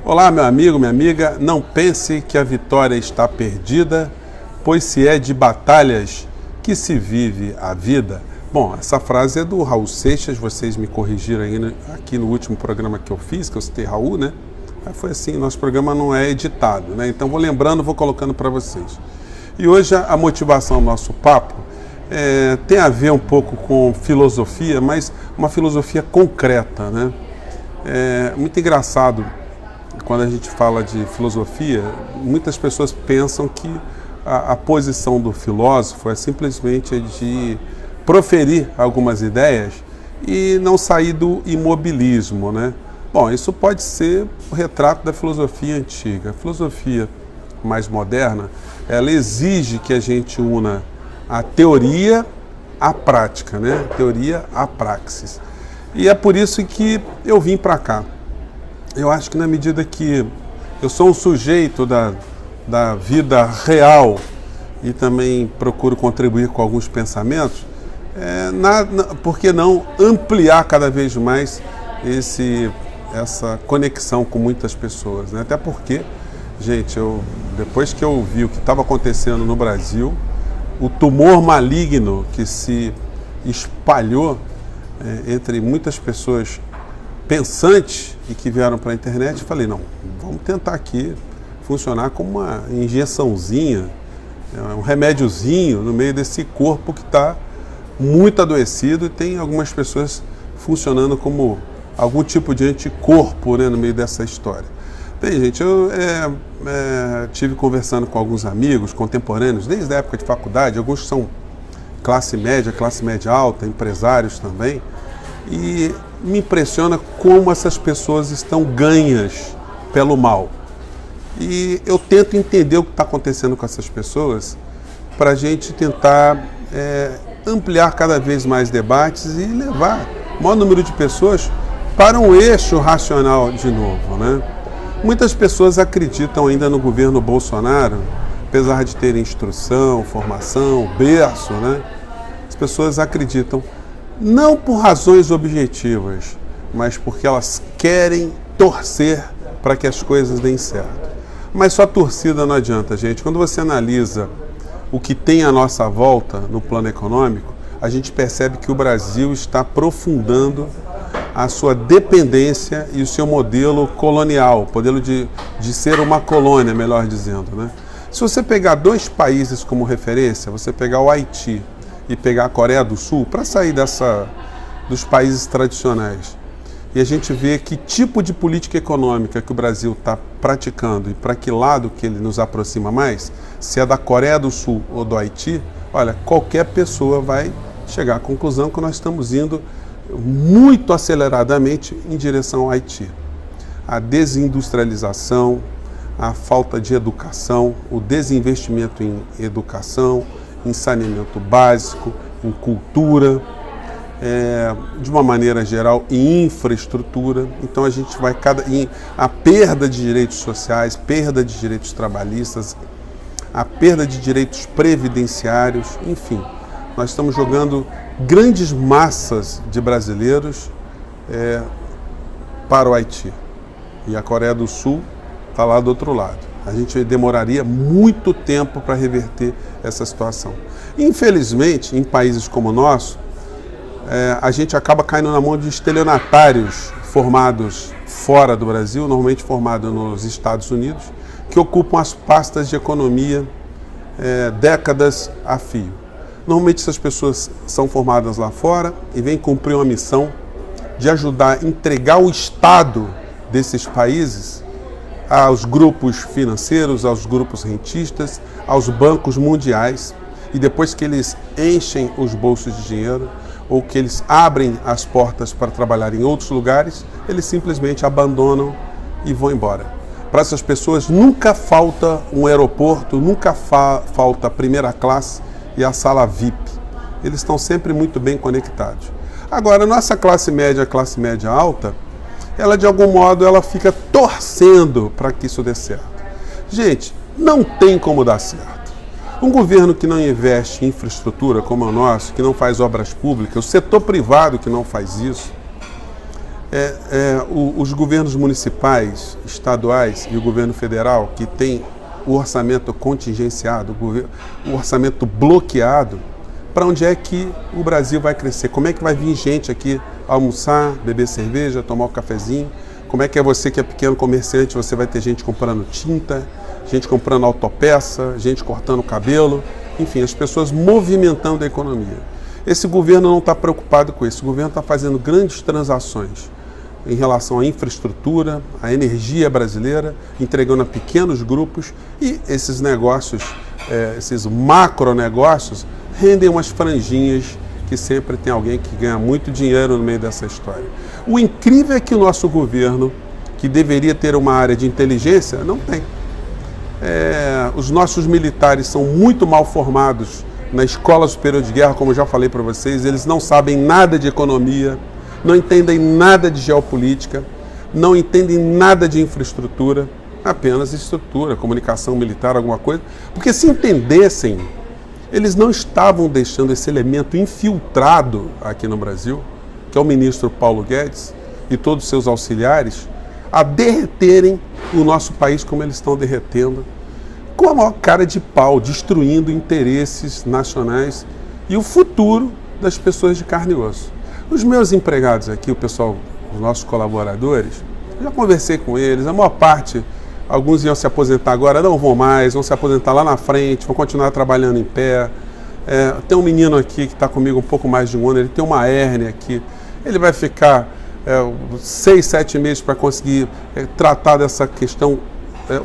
Olá, meu amigo, minha amiga, não pense que a vitória está perdida, pois se é de batalhas que se vive a vida. Bom, essa frase é do Raul Seixas, vocês me corrigiram aí aqui no último programa que eu fiz, que eu citei Raul, né? Mas foi assim, nosso programa não é editado, né? Então vou lembrando, vou colocando para vocês. E hoje a motivação do nosso papo tem a ver um pouco com filosofia, mas uma filosofia concreta, né? É muito engraçado. Quando a gente fala de filosofia, muitas pessoas pensam que a posição do filósofo é simplesmente de proferir algumas ideias e não sair do imobilismo, né? Bom, isso pode ser o retrato da filosofia antiga. A filosofia mais moderna, ela exige que a gente una a teoria à prática, né? Teoria à praxis. E é por isso que eu vim para cá. Eu acho que na medida que eu sou um sujeito da vida real e também procuro contribuir com alguns pensamentos, por que não ampliar cada vez mais essa conexão com muitas pessoas, né? Até porque, gente, depois que eu vi o que estava acontecendo no Brasil, o tumor maligno que se espalhou entre muitas pessoas pensantes e que vieram para a internet, eu falei, não, vamos tentar aqui funcionar como uma injeçãozinha, um remédiozinho no meio desse corpo que está muito adoecido e tem algumas pessoas funcionando como algum tipo de anticorpo, né, no meio dessa história. Bem, gente, eu tive conversando com alguns amigos contemporâneos, desde a época de faculdade, alguns são classe média alta, empresários também, e me impressiona como essas pessoas estão ganhas pelo mal. E eu tento entender o que está acontecendo com essas pessoas para a gente tentar ampliar cada vez mais debates e levar o maior número de pessoas para um eixo racional de novo, né? Muitas pessoas acreditam ainda no governo Bolsonaro, apesar de terem instrução, formação, berço, né? As pessoas acreditam não por razões objetivas, mas porque elas querem torcer para que as coisas deem certo. Mas só torcida não adianta, gente. Quando você analisa o que tem à nossa volta no plano econômico, a gente percebe que o Brasil está aprofundando a sua dependência e o seu modelo colonial, modelo de ser uma colônia, melhor dizendo, né? Se você pegar dois países como referência, você pegar o Haiti e pegar a Coreia do Sul, para sair dos países tradicionais, e a gente vê que tipo de política econômica que o Brasil está praticando e para que lado que ele nos aproxima mais, se é da Coreia do Sul ou do Haiti, olha, qualquer pessoa vai chegar à conclusão que nós estamos indo muito aceleradamente em direção ao Haiti. A desindustrialização, a falta de educação, o desinvestimento em educação, em saneamento básico, em cultura, de uma maneira geral, em infraestrutura. Então a gente vai a perda de direitos sociais, perda de direitos trabalhistas, a perda de direitos previdenciários, enfim. Nós estamos jogando grandes massas de brasileiros para o Haiti. E a Coreia do Sul está lá do outro lado. A gente demoraria muito tempo para reverter essa situação. Infelizmente, em países como o nosso, a gente acaba caindo na mão de estelionatários formados fora do Brasil, normalmente formados nos Estados Unidos, que ocupam as pastas de economia décadas a fio. Normalmente essas pessoas são formadas lá fora e vêm cumprir uma missão de ajudar a entregar o Estado desses países aos grupos financeiros, aos grupos rentistas, aos bancos mundiais, e depois que eles enchem os bolsos de dinheiro ou que eles abrem as portas para trabalhar em outros lugares, eles simplesmente abandonam e vão embora. Para essas pessoas nunca falta um aeroporto, nunca falta a primeira classe e a sala VIP. Eles estão sempre muito bem conectados. Agora, nossa classe média alta, ela de algum modo ela fica torcendo para que isso dê certo. Gente, não tem como dar certo. Um governo que não investe em infraestrutura como é o nosso, que não faz obras públicas, o setor privado que não faz isso, Os governos municipais, estaduais e o governo federal, que tem o orçamento contingenciado, o orçamento bloqueado, para onde é que o Brasil vai crescer? Como é que vai vir gente aqui almoçar, beber cerveja, tomar um cafezinho? Como é que é você que é pequeno comerciante, você vai ter gente comprando tinta, gente comprando autopeça, gente cortando cabelo, enfim, as pessoas movimentando a economia. Esse governo não está preocupado com isso, o governo está fazendo grandes transações em relação à infraestrutura, à energia brasileira, entregando a pequenos grupos, e esses negócios, esses macronegócios, rendem umas franjinhas que sempre tem alguém que ganha muito dinheiro no meio dessa história. O incrível é que o nosso governo, que deveria ter uma área de inteligência, não tem. Os nossos militares são muito mal formados na Escola Superior de Guerra, como eu já falei para vocês, eles não sabem nada de economia, não entendem nada de geopolítica, não entendem nada de infraestrutura, apenas estrutura, comunicação militar, alguma coisa, porque se entendessem, eles não estavam deixando esse elemento infiltrado aqui no Brasil, que é o ministro Paulo Guedes e todos os seus auxiliares, a derreterem o nosso país como eles estão derretendo, com a maior cara de pau, destruindo interesses nacionais e o futuro das pessoas de carne e osso. Os meus empregados aqui, o pessoal, os nossos colaboradores, eu já conversei com eles, a maior parte, alguns iam se aposentar agora, não vão mais, vão se aposentar lá na frente, vão continuar trabalhando em pé. Tem um menino aqui que está comigo um pouco mais de um ano, ele tem uma hérnia aqui, ele vai ficar 6, 7 meses para conseguir tratar dessa questão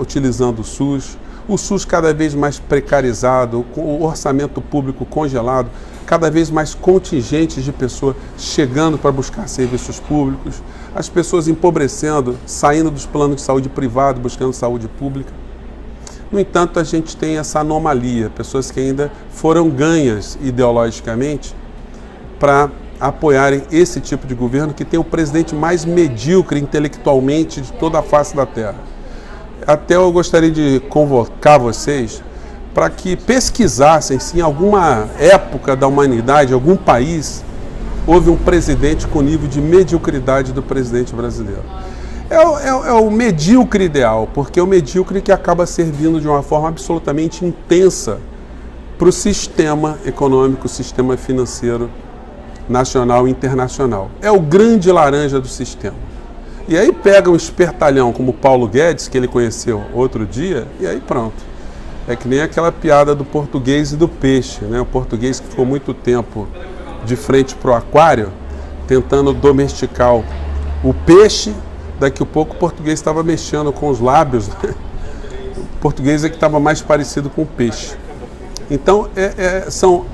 utilizando o SUS. O SUS cada vez mais precarizado, com o orçamento público congelado, cada vez mais contingentes de pessoas chegando para buscar serviços públicos, as pessoas empobrecendo, saindo dos planos de saúde privado, buscando saúde pública. No entanto, a gente tem essa anomalia, pessoas que ainda foram ganhas ideologicamente para apoiarem esse tipo de governo que tem o presidente mais medíocre intelectualmente de toda a face da Terra. Até eu gostaria de convocar vocês para que pesquisassem se em alguma época da humanidade, algum país, houve um presidente com o nível de mediocridade do presidente brasileiro. É o medíocre ideal, porque é o medíocre que acaba servindo de uma forma absolutamente intensa para o sistema econômico, o sistema financeiro nacional e internacional. É o grande laranja do sistema. E aí pega um espertalhão como Paulo Guedes, que ele conheceu outro dia, e aí pronto. É que nem aquela piada do português e do peixe, né? O português que ficou muito tempo de frente para o aquário, tentando domesticar o peixe, daqui a pouco o português estava mexendo com os lábios, né? O português é que estava mais parecido com o peixe. Então,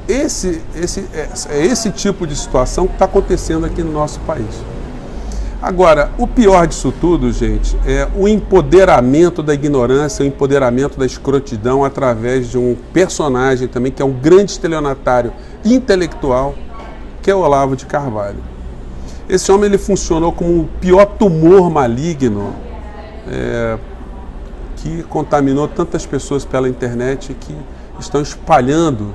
esse tipo de situação que está acontecendo aqui no nosso país. Agora, o pior disso tudo, gente, é o empoderamento da ignorância, o empoderamento da escrotidão através de um personagem também que é um grande estelionatário intelectual, que é o Olavo de Carvalho. Esse homem ele funcionou como o pior tumor maligno que contaminou tantas pessoas pela internet que estão espalhando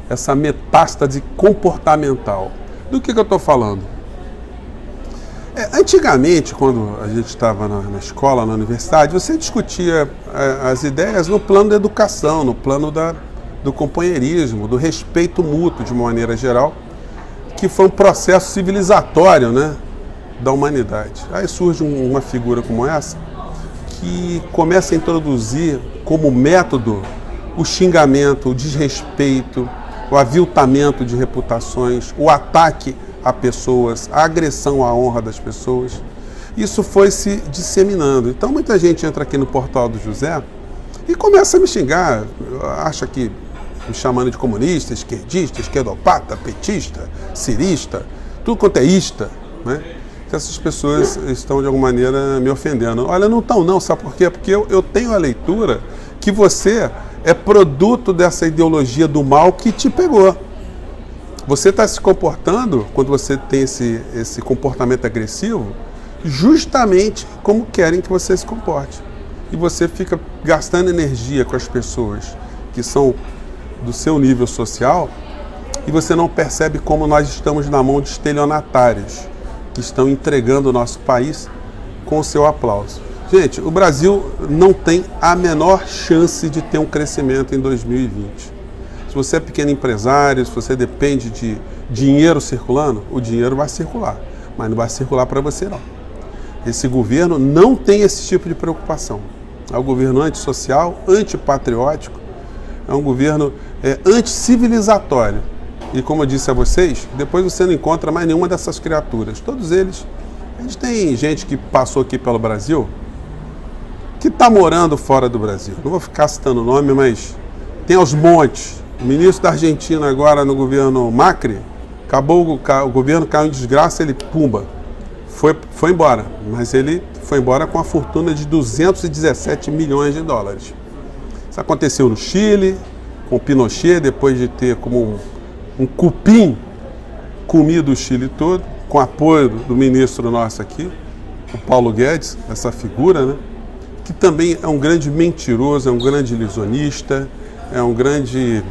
essa metástase comportamental. Do que eu estou falando? Antigamente, quando a gente estava na escola, na universidade, você discutia as ideias no plano da educação, no plano do companheirismo, do respeito mútuo, de uma maneira geral, que foi um processo civilizatório, né, da humanidade. Aí surge uma figura como essa, que começa a introduzir como método o xingamento, o desrespeito, o aviltamento de reputações, o ataque a pessoas, a agressão à honra das pessoas. Isso foi se disseminando. Então muita gente entra aqui no Portal do José e começa a me xingar, acha que me chamando de comunista, esquerdista, esquerdopata, petista, cirista, tudo quanto é ista, né? Que essas pessoas estão de alguma maneira me ofendendo. Olha, não estão não, sabe por quê? Porque eu tenho a leitura que você é produto dessa ideologia do mal que te pegou. Você está se comportando, quando você tem esse comportamento agressivo, justamente como querem que você se comporte. E você fica gastando energia com as pessoas que são do seu nível social e você não percebe como nós estamos na mão de estelionatários que estão entregando o nosso país com o seu aplauso. Gente, o Brasil não tem a menor chance de ter um crescimento em 2020. Se você é pequeno empresário, se você depende de dinheiro circulando, o dinheiro vai circular, mas não vai circular para você não. Esse governo não tem esse tipo de preocupação. É um governo antissocial, antipatriótico, é um governo anticivilizatório. E como eu disse a vocês, depois você não encontra mais nenhuma dessas criaturas. Todos eles, a gente tem gente que passou aqui pelo Brasil, que está morando fora do Brasil. Não vou ficar citando o nome, mas tem aos montes. O ministro da Argentina agora no governo Macri, acabou o governo, caiu em desgraça, ele pumba, foi embora. Mas ele foi embora com a fortuna de 217 milhões de dólares. Isso aconteceu no Chile, com Pinochet, depois de ter como um cupim comido o Chile todo, com apoio do ministro nosso aqui, o Paulo Guedes, essa figura, né? Que também é um grande mentiroso, é um grande ilusionista, é um grande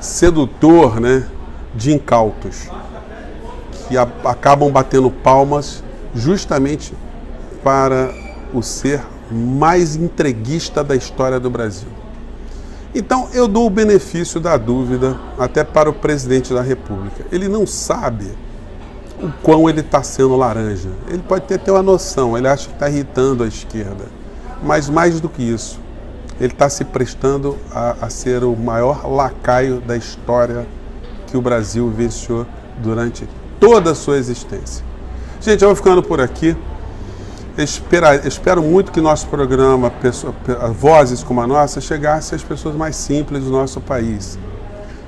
sedutor, né, de incautos, que acabam batendo palmas justamente para o ser mais entreguista da história do Brasil. Então eu dou o benefício da dúvida até para o presidente da República. Ele não sabe o quão ele está sendo laranja. Ele pode ter uma noção, ele acha que está irritando a esquerda. Mas mais do que isso, ele está se prestando a ser o maior lacaio da história que o Brasil vivenciou durante toda a sua existência. Gente, eu vou ficando por aqui. Espero muito que nosso programa, vozes como a nossa, chegasse às pessoas mais simples do nosso país.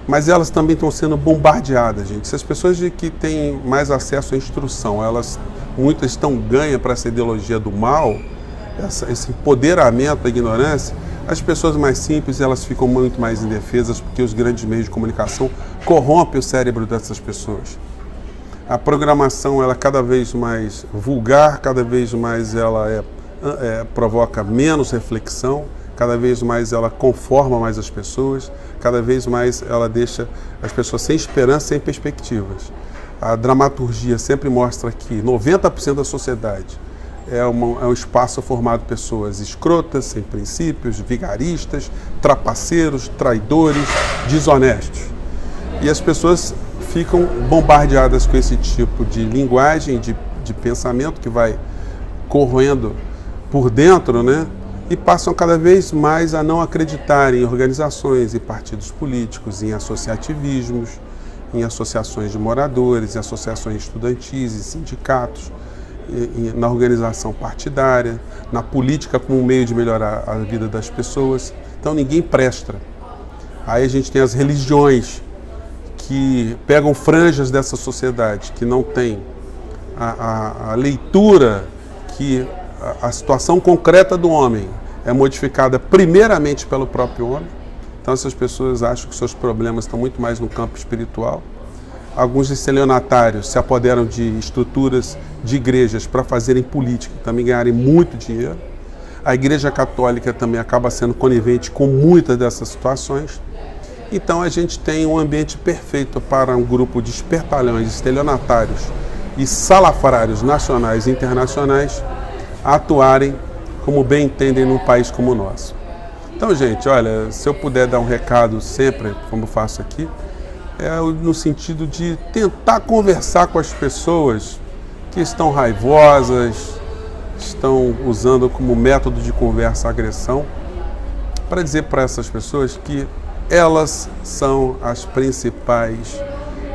Mas elas também estão sendo bombardeadas, gente. Se as pessoas que têm mais acesso à instrução, muitas estão ganhas para essa ideologia do mal, esse empoderamento da ignorância, as pessoas mais simples elas ficam muito mais indefesas porque os grandes meios de comunicação corrompem o cérebro dessas pessoas. A programação ela é cada vez mais vulgar, cada vez mais ela provoca menos reflexão, cada vez mais ela conforma mais as pessoas, cada vez mais ela deixa as pessoas sem esperança, sem perspectivas. A dramaturgia sempre mostra que 90% da sociedade é um espaço formado por pessoas escrotas, sem princípios, vigaristas, trapaceiros, traidores, desonestos. E as pessoas ficam bombardeadas com esse tipo de linguagem, de pensamento que vai corroendo por dentro, né? E passam cada vez mais a não acreditar em organizações, em partidos políticos, em associativismos, em associações de moradores, em associações estudantis, em sindicatos, na organização partidária, na política como um meio de melhorar a vida das pessoas. Então ninguém presta. Aí a gente tem as religiões que pegam franjas dessa sociedade, que não tem a leitura que a situação concreta do homem é modificada primeiramente pelo próprio homem. Então essas pessoas acham que seus problemas estão muito mais no campo espiritual. Alguns estelionatários se apoderam de estruturas de igrejas para fazerem política e também ganharem muito dinheiro. A Igreja Católica também acaba sendo conivente com muitas dessas situações. Então a gente tem um ambiente perfeito para um grupo de espertalhões, estelionatários e salafrários nacionais e internacionais atuarem como bem entendem num país como o nosso. Então, gente, olha, se eu puder dar um recado sempre, como faço aqui, no sentido de tentar conversar com as pessoas que estão raivosas, estão usando como método de conversa a agressão, para dizer para essas pessoas que elas são as principais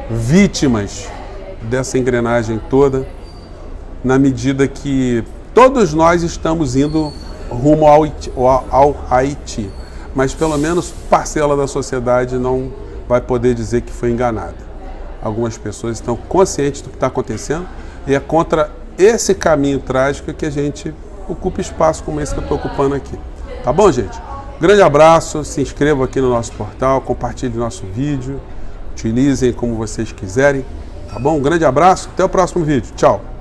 vítimas dessa engrenagem toda, na medida que todos nós estamos indo rumo ao Haiti, mas pelo menos parcela da sociedade não vai poder dizer que foi enganada. Algumas pessoas estão conscientes do que está acontecendo e é contra esse caminho trágico que a gente ocupa espaço como esse que eu estou ocupando aqui. Tá bom, gente? Grande abraço, se inscrevam aqui no nosso portal, compartilhem nosso vídeo, utilizem como vocês quiserem, tá bom? Um grande abraço, até o próximo vídeo. Tchau!